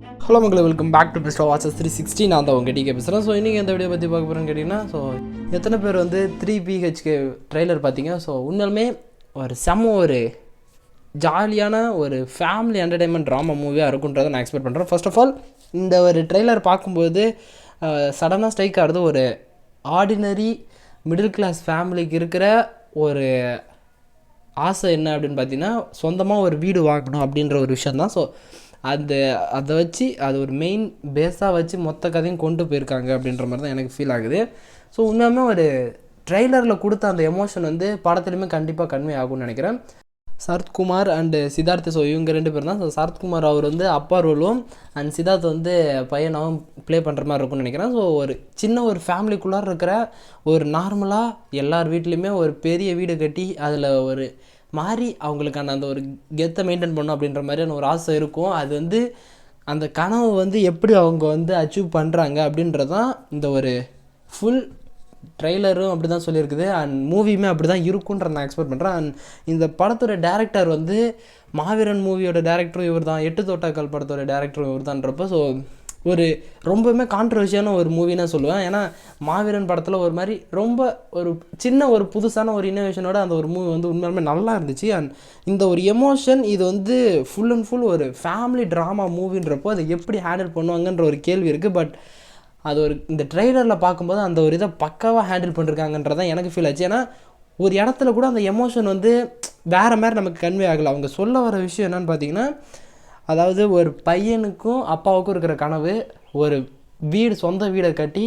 Hello மக்களே, welcome back to Best Watches 360. நான் தான் உங்கள் டிகே பேசுகிறேன். ஸோ இன்றைக்கி எந்த வீடியோ பற்றி பார்க்க போகிறேன்னு கேட்டிங்கன்னா, ஸோ எத்தனை பேர் வந்து 3BHK ட்ரெய்லர் பார்த்தீங்க? ஸோ உண்மையிலுமே ஒரு ஜாலியான ஒரு ஃபேமிலி என்டர்டெயின்மெண்ட் ட்ராமா மூவியாக இருக்குன்றதை நான் எக்ஸ்பெக்ட் பண்ணுறேன். ஃபர்ஸ்ட் ஆஃப் ஆல் இந்த ஒரு ட்ரெய்லர் பார்க்கும்போது சடனாக ஸ்ட்ரைக் ஆகிறது ஒரு ஆர்டினரி மிடில் கிளாஸ் ஃபேமிலிக்கு இருக்கிற ஒரு ஆசை என்ன அப்படின்னு பார்த்தீங்கன்னா, சொந்தமாக ஒரு வீடு வாங்கணும் அப்படின்ற ஒரு விஷயந்தான். ஸோ அதை வச்சு அது ஒரு மெயின் பேஸாக வச்சு மொத்த கதையும் கொண்டு போயிருக்காங்க அப்படின்ற மாதிரி தான் எனக்கு ஃபீல் ஆகுது. ஸோ உண்மையுமே ஒரு ட்ரெய்லரில் கொடுத்த அந்த எமோஷன் வந்து படத்துலையுமே கண்டிப்பாக கன்வே ஆகும்னு நினைக்கிறேன். சரத்குமார் அண்டு சித்தார்த், ஸோ இவங்க 2 பேர் தான். ஸோ சரத்குமார் அவர் வந்து அப்பா ரோலும் அண்ட் சித்தார்த் வந்து பையனாகவும் ப்ளே பண்ணுற மாதிரி இருக்கும்னு நினைக்கிறேன். ஸோ ஒரு சின்ன ஒரு ஃபேமிலிக்குள்ளார இருக்கிற ஒரு நார்மலாக எல்லார் வீட்லேயுமே ஒரு பெரிய வீடு கட்டி அதில் ஒரு மாதிரி அவங்களுக்கான அந்த ஒரு கெத்தை மெயின்டைன் பண்ணணும் அப்படின்ற மாதிரியான ஒரு ஆசை இருக்கும். அது வந்து அந்த கனவு வந்து எப்படி அவங்க வந்து அச்சீவ் பண்ணுறாங்க அப்படின்றதான் இந்த ஒரு ஃபுல் ட்ரெய்லரும் அப்படி தான் சொல்லியிருக்குது. அண்ட் மூவியுமே அப்படி தான் இருக்குன்ற நான் எக்ஸ்பெக்ட் பண்ணுறேன். அண்ட் இந்த படத்தோட டேரக்டர் வந்து மாவீரன் மூவியோட டேரக்டரும் இவர் தான், 8 தோட்டாக்கள் படத்தோட டேரக்டரும் இவர் தான்றப்போ ஸோ ஒரு ரொம்பவுமே கான்ட்ரவர்ஷியான ஒரு மூவின்னு சொல்லுவேன். ஏன்னா மாவீரன் படத்தில் ஒரு மாதிரி ரொம்ப ஒரு சின்ன ஒரு புதுசான ஒரு இன்னோவேஷனோட அந்த ஒரு மூவி வந்து உண்மையுமே நல்லா இருந்துச்சு. அண்ட் இந்த ஒரு எமோஷன் இது வந்து ஃபுல் அண்ட் ஃபுல் ஒரு ஃபேமிலி ட்ராமா மூவின்றப்போ அதை எப்படி ஹேண்டில் பண்ணுவாங்கன்ற ஒரு கேள்வி இருக்குது. பட் அது ஒரு இந்த ட்ரெய்லரில் பார்க்கும்போது அந்த ஒரு இதை பக்காவாக ஹேண்டில் பண்ணிருக்காங்கன்றதான் எனக்கு ஃபீல் ஆச்சு. ஏன்னா ஒரு இடத்துல கூட அந்த எமோஷன் வந்து வேறு மாதிரி நமக்கு கன்வே ஆகலை. அவங்க சொல்ல வர விஷயம் என்னென்னு பார்த்தீங்கன்னா, அதாவது ஒரு பையனுக்கும் அப்பாவுக்கும் இருக்கிற கனவு ஒரு வீடு, சொந்த வீடை கட்டி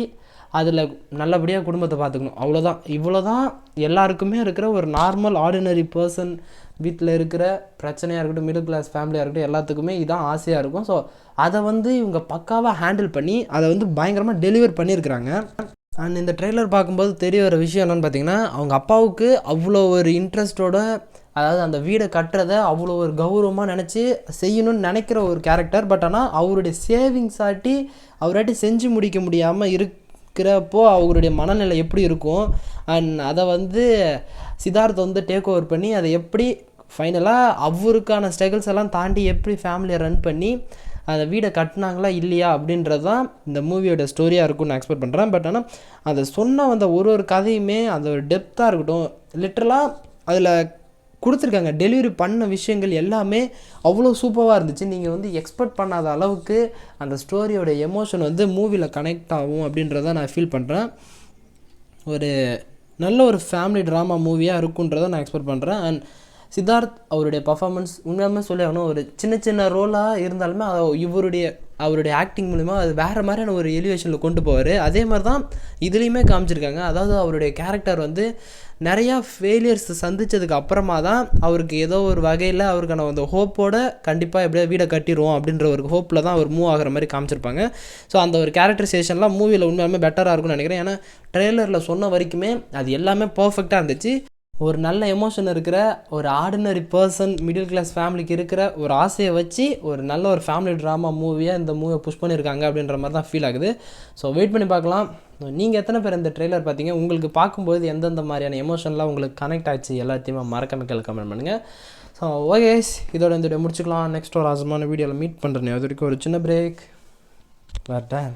அதில் நல்லபடியாக குடும்பத்தை பார்த்துக்கணும், அவ்வளோதான். இவ்வளோ தான் எல்லாருக்குமே இருக்கிற ஒரு நார்மல் ஆர்டினரி பர்சன் வீட்டில் இருக்கிற பிரச்சனையாக இருக்கட்டும், மிடில் கிளாஸ் ஃபேமிலியாக இருக்கட்டும், எல்லாத்துக்குமே இதான் ஆசையாக இருக்கும். ஸோ அதை வந்து இவங்க பக்காவாக ஹேண்டில் பண்ணி அதை வந்து பயங்கரமாக டெலிவர் பண்ணியிருக்கிறாங்க. அண்ட் இந்த ட்ரெய்லர் பார்க்கும்போது தெரிய வர விஷயம் என்னென்னு பார்த்தீங்கன்னா, அவங்க அப்பாவுக்கு அவ்வளோ ஒரு இன்ட்ரெஸ்ட்டோட, அதாவது அந்த வீடை கட்டுறதை அவ்வளோ ஒரு கௌரவமாக நினச்சி செய்யணும்னு நினைக்கிற ஒரு கேரக்டர். பட் ஆனால் அவருடைய சேவிங்ஸ் ஆட்டி அவராட்டி செஞ்சு முடிக்க முடியாமல் இருக்கிறப்போ அவருடைய மனநிலை எப்படி இருக்கும். அண்ட் அதை வந்து சித்தார்த் வந்து டேக் ஓவர் பண்ணி அதை எப்படி ஃபைனலாக அவருக்கான ஸ்ட்ரகிள்ஸ் எல்லாம் தாண்டி எப்படி ஃபேமிலியை ரன் பண்ணி அந்த வீடை கட்டினாங்களா இல்லையா அப்படின்றது தான் இந்த மூவியோட ஸ்டோரியாக இருக்கும்னு நான் எக்ஸ்பெக்ட் பண்ணுறேன். பட் ஆனால் அதை சொன்ன அந்த ஒரு கதையுமே அந்த ஒரு டெப்த்தாக இருக்கட்டும், லிட்டரலாக அதில் கொடுத்துருக்காங்க. டெலிவரி பண்ண விஷயங்கள் எல்லாமே அவ்வளோ சூப்பராக இருந்துச்சு. நீங்கள் வந்து எக்ஸ்பெக்ட் பண்ணாத அளவுக்கு அந்த ஸ்டோரியோட எமோஷன் வந்து மூவியில் கனெக்ட் ஆகும் அப்படின்றத நான் ஃபீல் பண்ணுறேன். ஒரு நல்ல ஒரு ஃபேமிலி ட்ராமா மூவியாக இருக்குன்றதை நான் எக்ஸ்பெக்ட் பண்ணுறேன். அண்ட் சித்தார்த் அவருடைய பர்ஃபார்மன்ஸ் உண்மையாலுமே சொல்லி ஆகணும். ஒரு சின்ன சின்ன ரோலாக இருந்தாலுமே அவருடைய ஆக்டிங் மூலிமா அது வேறு மாதிரியான ஒரு எலிவேஷனில் கொண்டு போவார். அதே மாதிரி தான் இதுலேயுமே காமிச்சிருக்காங்க. அதாவது அவருடைய கேரக்டர் வந்து நிறையா ஃபெயிலியர்ஸ் சந்தித்ததுக்கு அப்புறமா தான் அவருக்கு ஏதோ ஒரு வகையில் அவருக்கான அந்த ஹோப்போட கண்டிப்பாக எப்படியா வீடை கட்டிடுவோம் அப்படின்ற ஒரு ஹோப்பில் தான் அவர் மூவ் ஆகிற மாதிரி காமிச்சிருப்பாங்க. ஸோ அந்த ஒரு கேரக்டரைசேஷன்லாம் மூவியில் உண்மையாலுமே பெட்டராக இருக்கும்னு நினைக்கிறேன். ஏன்னா ட்ரெய்லரில் சொன்ன வரைக்குமே அது எல்லாமே பர்ஃபெக்டாக இருந்துச்சு. ஒரு நல்ல எமோஷன் இருக்கிற ஒரு ஆர்டினரி பர்சன் மிடில் கிளாஸ் ஃபேமிலிக்கு இருக்கிற ஒரு ஆசையை வச்சு ஒரு நல்ல ஒரு ஃபேமிலி ட்ராமா மூவியாக இந்த மூவியை புஷ் பண்ணியிருக்காங்க அப்படின்ற மாதிரி தான் ஃபீல் ஆகுது. ஸோ வெயிட் பண்ணி பார்க்கலாம். நீங்கள் எத்தனை பேர் இந்த ட்ரெய்லர் பார்த்தீங்க? உங்களுக்கு பார்க்கும்போது எந்தெந்த மாதிரியான எமோஷன்லாம் உங்களுக்கு கனெக்ட் ஆச்சு எல்லாத்தையுமே மறக்காம கமெண்ட் பண்ணுங்கள். ஸோ ஓகே, இதோட இந்த வீடியோ முடிச்சுக்கலாம். நெக்ஸ்ட் ஒரு ஆசமான வீடியோவில் மீட் பண்ணுறேன். அது வரைக்கும் ஒரு சின்ன பிரேக் வரட்டேன்.